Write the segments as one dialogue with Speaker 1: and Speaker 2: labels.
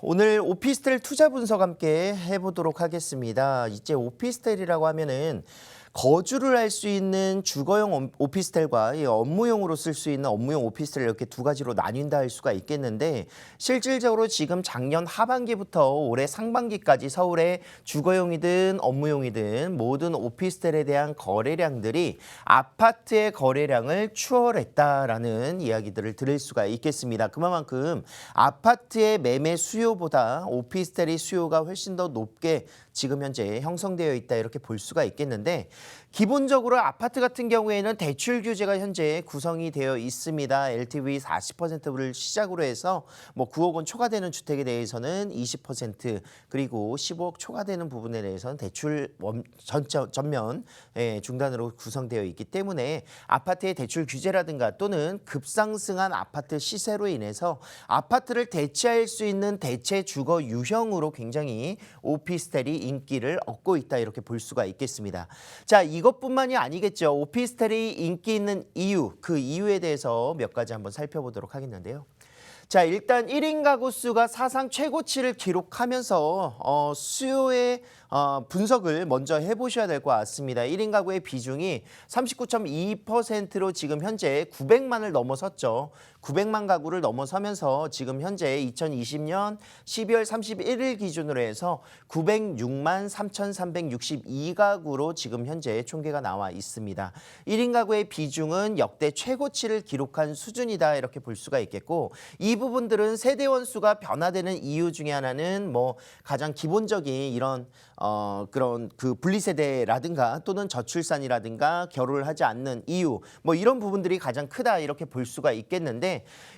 Speaker 1: 오늘 오피스텔 투자 분석 함께 해보도록 하겠습니다. 이제 오피스텔이라고 하면은 거주를 할 수 있는 주거용 오피스텔과 업무용으로 쓸 수 있는 업무용 오피스텔 이렇게 두 가지로 나뉜다 할 수가 있겠는데 실질적으로 지금 작년 하반기부터 올해 상반기까지 서울의 주거용이든 업무용이든 모든 오피스텔에 대한 거래량들이 아파트의 거래량을 추월했다라는 이야기들을 들을 수가 있겠습니다. 그만큼 아파트의 매매 수요보다 오피스텔의 수요가 훨씬 더 높게 지금 현재 형성되어 있다 이렇게 볼 수가 있겠는데 기본적으로 아파트 같은 경우에는 대출 규제가 현재 구성이 되어 있습니다. LTV 40%를 시작으로 해서 9억 원 초과되는 주택에 대해서는 20% 그리고 15억 초과되는 부분에 대해서는 대출 전면 중단으로 구성되어 있기 때문에 아파트의 대출 규제라든가 또는 급상승한 아파트 시세로 인해서 아파트를 대체할 수 있는 대체 주거 유형으로 굉장히 오피스텔이 인기를 얻고 있다 이렇게 볼 수가 있겠습니다. 자, 이것뿐만이 아니겠죠. 오피스텔이 인기 있는 이유, 그 이유에 대해서 몇 가지 한번 살펴보도록 하겠는데요. 자, 일단 1인 가구 수가 사상 최고치를 기록하면서 수요의 분석을 먼저 해보셔야 될 것 같습니다. 1인 가구의 비중이 39.2%로 지금 현재 900만을 넘어섰죠. 900만 가구를 넘어서면서 지금 현재 2020년 12월 31일 기준으로 해서 906만 3,362가구로 지금 현재 총계가 나와 있습니다. 1인 가구의 비중은 역대 최고치를 기록한 수준이다 이렇게 볼 수가 있겠고 이 부분들은 세대원 수가 변화되는 이유 중에 하나는 가장 기본적인 이런 그런 그 분리세대라든가 또는 저출산이라든가 결혼을 하지 않는 이유 이런 부분들이 가장 크다 이렇게 볼 수가 있겠는데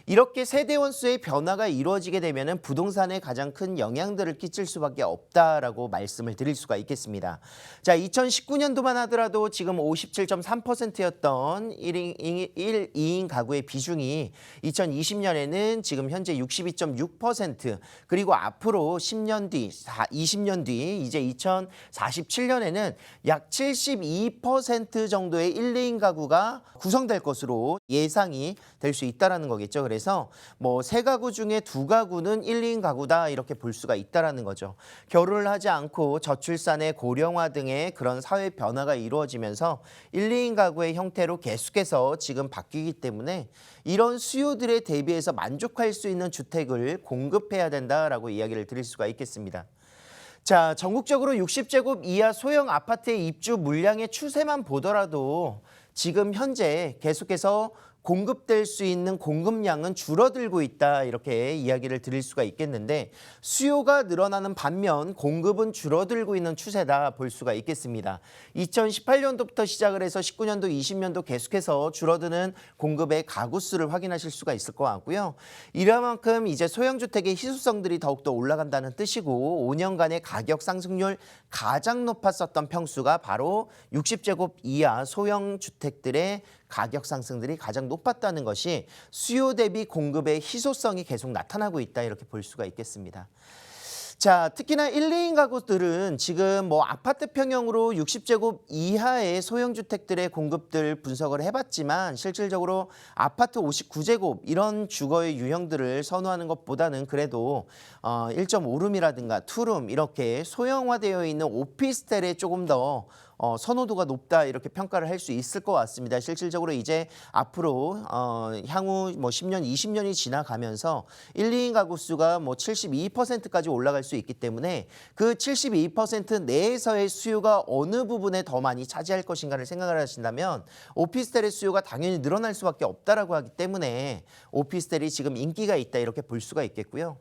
Speaker 1: 이렇게 세대원 수의 변화가 이루어지게 되면은 부동산에 가장 큰 영향들을 끼칠 수밖에 없다라고 말씀을 드릴 수가 있겠습니다. 자, 2019년도만 하더라도 지금 57.3%였던 2인 가구의 비중이 2020년에는 지금 현재 62.6% 그리고 앞으로 10년 뒤, 20년 뒤 이제 2047년에는 약 72% 정도의 1, 2인 가구가 구성될 것으로 예상이 될 수 있다라는 거겠죠. 그래서 3가구 중에 2가구는 1, 2인 가구다 이렇게 볼 수가 있다라는 거죠. 결혼을 하지 않고 저출산의 고령화 등의 그런 사회 변화가 이루어지면서 1, 2인 가구의 형태로 계속해서 지금 바뀌기 때문에 이런 수요들에 대비해서 만족할 수 있는 주택을 공급해야 된다라고 이야기를 드릴 수가 있겠습니다. 자, 전국적으로 60제곱 이하 소형 아파트의 입주 물량의 추세만 보더라도 지금 현재 계속해서 공급될 수 있는 공급량은 줄어들고 있다 이렇게 이야기를 드릴 수가 있겠는데 수요가 늘어나는 반면 공급은 줄어들고 있는 추세다 볼 수가 있겠습니다. 2018년도부터 시작을 해서 19년도, 20년도 계속해서 줄어드는 공급의 가구 수를 확인하실 수가 있을 것 같고요. 이런 만큼 이제 소형주택의 희소성들이 더욱더 올라간다는 뜻이고 5년간의 가격 상승률 가장 높았었던 평수가 바로 60제곱 이하 소형주택들의 가격 상승들이 가장 높았다는 것이 수요 대비 공급의 희소성이 계속 나타나고 있다 이렇게 볼 수가 있겠습니다. 자, 특히나 1, 2인 가구들은 지금 아파트 평형으로 60제곱 이하의 소형주택들의 공급들 분석을 해봤지만 실질적으로 아파트 59제곱 이런 주거의 유형들을 선호하는 것보다는 그래도 1.5룸이라든가 2룸 이렇게 소형화되어 있는 오피스텔에 조금 더 선호도가 높다 이렇게 평가를 할 수 있을 것 같습니다. 실질적으로 이제 앞으로 향후 10년, 20년이 지나가면서 1, 2인 가구 수가 72%까지 올라갈 수 있기 때문에 그 72% 내에서의 수요가 어느 부분에 더 많이 차지할 것인가를 생각을 하신다면 오피스텔의 수요가 당연히 늘어날 수밖에 없다라고 하기 때문에 오피스텔이 지금 인기가 있다 이렇게 볼 수가 있겠고요.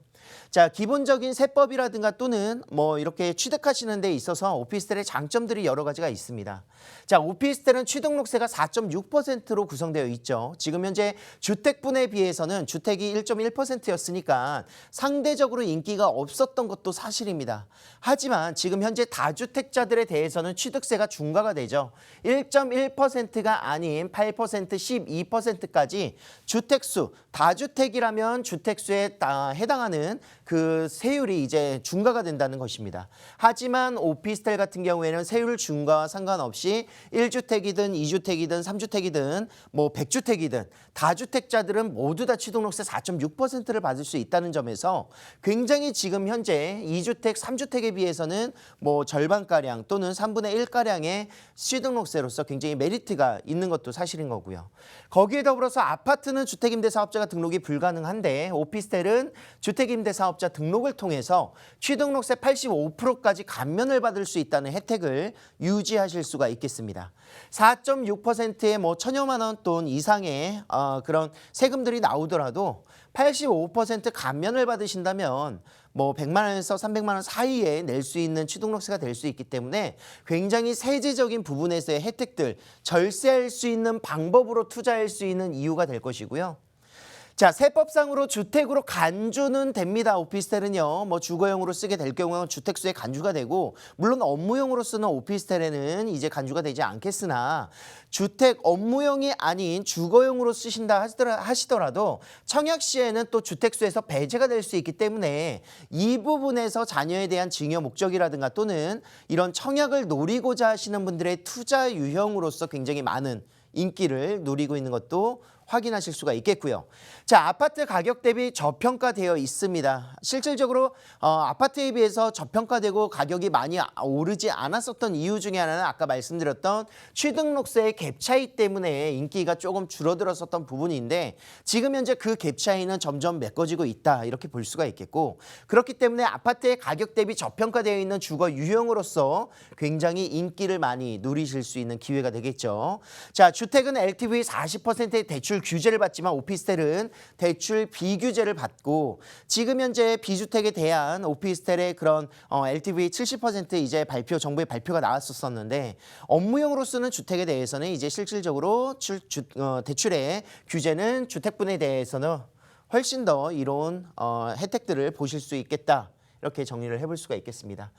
Speaker 1: 자, 기본적인 세법이라든가 또는 이렇게 취득하시는 데 있어서 오피스텔의 장점들이 여러 가지가 있습니다. 자, 오피스텔은 취득록세가 4.6%로 구성되어 있죠. 지금 현재 주택분에 비해서는 주택이 1.1%였으니까 상대적으로 인기가 없었던 것도 사실입니다. 하지만 지금 현재 다주택자들에 대해서는 취득세가 중과가 되죠. 1.1%가 아닌 8%, 12%까지 주택수, 다주택이라면 주택수에 해당하는 있는 그 세율이 이제 중과가 된다는 것입니다. 하지만 오피스텔 같은 경우에는 세율 중과와 상관없이 1주택이든 2주택이든 3주택이든 뭐 100주택이든 다주택자들은 모두 다 취득록세 4.6%를 받을 수 있다는 점에서 굉장히 지금 현재 2주택, 3주택에 비해서는 뭐 절반가량 또는 3분의 1가량의 취득록세로서 굉장히 메리트가 있는 것도 사실인 거고요. 거기에 더불어서 아파트는 주택임대사업자가 등록이 불가능한데 오피스텔은 주택임대사업자 등록을 통해서 취득록세 85%까지 감면을 받을 수 있다는 혜택을 유지하실 수가 있겠습니다. 4.6%의 뭐 천여만 원 돈 이상의 그런 세금들이 나오더라도 85% 감면을 받으신다면 뭐 100만 원에서 300만 원 사이에 낼 수 있는 취득록세가 될 수 있기 때문에 굉장히 세제적인 부분에서의 혜택들, 절세할 수 있는 방법으로 투자할 수 있는 이유가 될 것이고요. 자, 세법상으로 주택으로 간주는 됩니다. 오피스텔은요. 뭐 주거용으로 쓰게 될 경우는 주택수에 간주가 되고 물론 업무용으로 쓰는 오피스텔에는 이제 간주가 되지 않겠으나 주택 업무용이 아닌 주거용으로 쓰신다 하시더라도 청약 시에는 또 주택수에서 배제가 될 수 있기 때문에 이 부분에서 자녀에 대한 증여 목적이라든가 또는 이런 청약을 노리고자 하시는 분들의 투자 유형으로서 굉장히 많은 인기를 누리고 있는 것도 확인하실 수가 있겠고요. 자, 아파트 가격 대비 저평가되어 있습니다. 실질적으로 아파트에 비해서 저평가되고 가격이 많이 오르지 않았었던 이유 중에 하나는 아까 말씀드렸던 취득록세의 갭 차이 때문에 인기가 조금 줄어들었었던 부분인데 지금 현재 그 갭 차이는 점점 메꿔지고 있다 이렇게 볼 수가 있겠고 그렇기 때문에 아파트의 가격 대비 저평가되어 있는 주거 유형으로서 굉장히 인기를 많이 누리실 수 있는 기회가 되겠죠. 자, 주택은 LTV 40%의 대출 규제를 받지만 오피스텔은 대출 비규제를 받고 지금 현재 비주택에 대한 오피스텔의 그런 LTV 70% 이제 정부의 발표가 나왔었는데 업무용으로 쓰는 주택에 대해서는 이제 실질적으로 대출의 규제는 주택분에 대해서는 훨씬 더 이로운 혜택들을 보실 수 있겠다. 이렇게 정리를 해볼 수가 있겠습니다.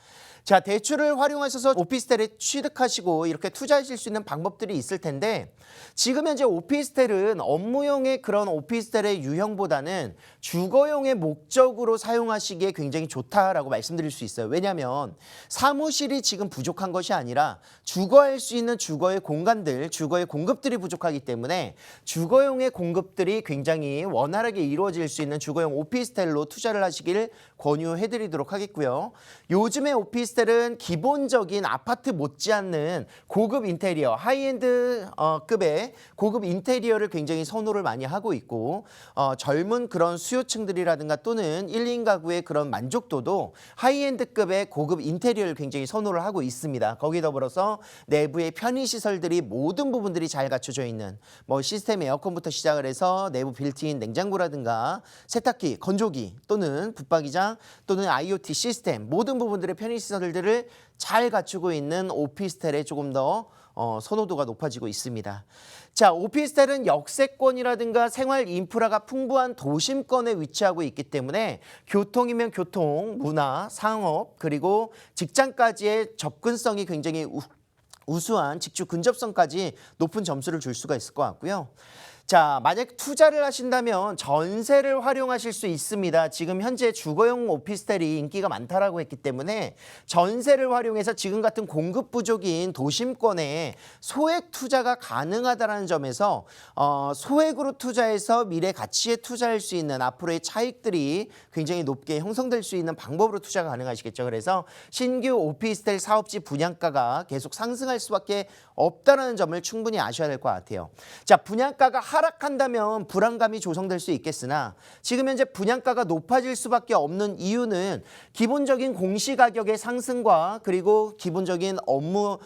Speaker 1: 자, 대출을 활용하셔서 오피스텔에 취득하시고 이렇게 투자하실 수 있는 방법들이 있을 텐데 지금 현재 오피스텔은 업무용의 그런 오피스텔의 유형보다는 주거용의 목적으로 사용하시기에 굉장히 좋다라고 말씀드릴 수 있어요. 왜냐하면 사무실이 지금 부족한 것이 아니라 주거할 수 있는 주거의 공간들, 주거의 공급들이 부족하기 때문에 주거용의 공급들이 굉장히 원활하게 이루어질 수 있는 주거용 오피스텔로 투자를 하시길 권유해드리도록 하겠고요. 요즘의 오피스텔은 기본적인 아파트 못지않는 고급 인테리어, 하이엔드 급의 고급 인테리어를 굉장히 선호를 많이 하고 있고 젊은 그런 수요층들이라든가 또는 1인 가구의 그런 만족도도 하이엔드급의 고급 인테리어를 굉장히 선호를 하고 있습니다. 거기에 더불어서 내부의 편의시설들이 모든 부분들이 잘 갖춰져 있는 뭐 시스템 에어컨부터 시작을 해서 내부 빌트인 냉장고라든가 세탁기, 건조기 또는 붙박이장 또는 IoT 시스템 모든 부분들의 편의시설들을 잘 갖추고 있는 오피스텔에 조금 더 선호도가 높아지고 있습니다. 자, 오피스텔은 역세권이라든가 생활 인프라가 풍부한 도심권에 위치하고 있기 때문에 교통이면 교통, 문화, 상업 그리고 직장까지의 접근성이 굉장히 우수한 직주 근접성까지 높은 점수를 줄 수가 있을 것 같고요. 자, 만약 투자를 하신다면 전세를 활용하실 수 있습니다. 지금 현재 주거용 오피스텔이 인기가 많다라고 했기 때문에 전세를 활용해서 지금 같은 공급 부족인 도심권에 소액 투자가 가능하다는 점에서 소액으로 투자해서 미래 가치에 투자할 수 있는 앞으로의 차익들이 굉장히 높게 형성될 수 있는 방법으로 투자가 가능하시겠죠. 그래서 신규 오피스텔 사업지 분양가가 계속 상승할 수밖에 없다는 점을 충분히 아셔야 될 것 같아요. 자, 분양가가 하락한다면 불안감이 조성될 수 있겠으나 지금 현재 분양가가 높아질 수밖에 없는 이유는 기본적인 공시가격의 상승과 그리고 기본적인 업무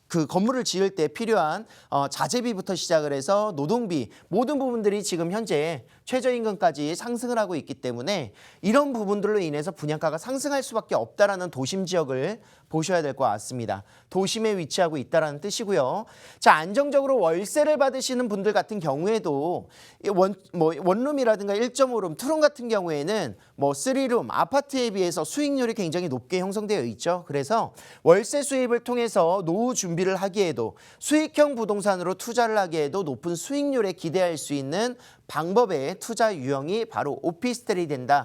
Speaker 1: 그 건물을 지을 때 필요한 자재비부터 시작을 해서 노동비 모든 부분들이 지금 현재 최저임금까지 상승을 하고 있기 때문에 이런 부분들로 인해서 분양가가 상승할 수밖에 없다라는 도심 지역을 보셔야 될 것 같습니다. 도심에 위치하고 있다는 뜻이고요. 자, 안정적으로 월세를 받으시는 분들 같은 경우에도 원룸이라든가 1.5룸, 투룸 같은 경우에는 뭐 3룸, 아파트에 비해서 수익률이 굉장히 높게 형성되어 있죠. 그래서 월세 수입을 통해서 노후 준비를 하기에도 수익형 부동산으로 투자를 하기에도 높은 수익률에 기대할 수 있는 방법의 투자 유형이 바로 오피스텔이 된다.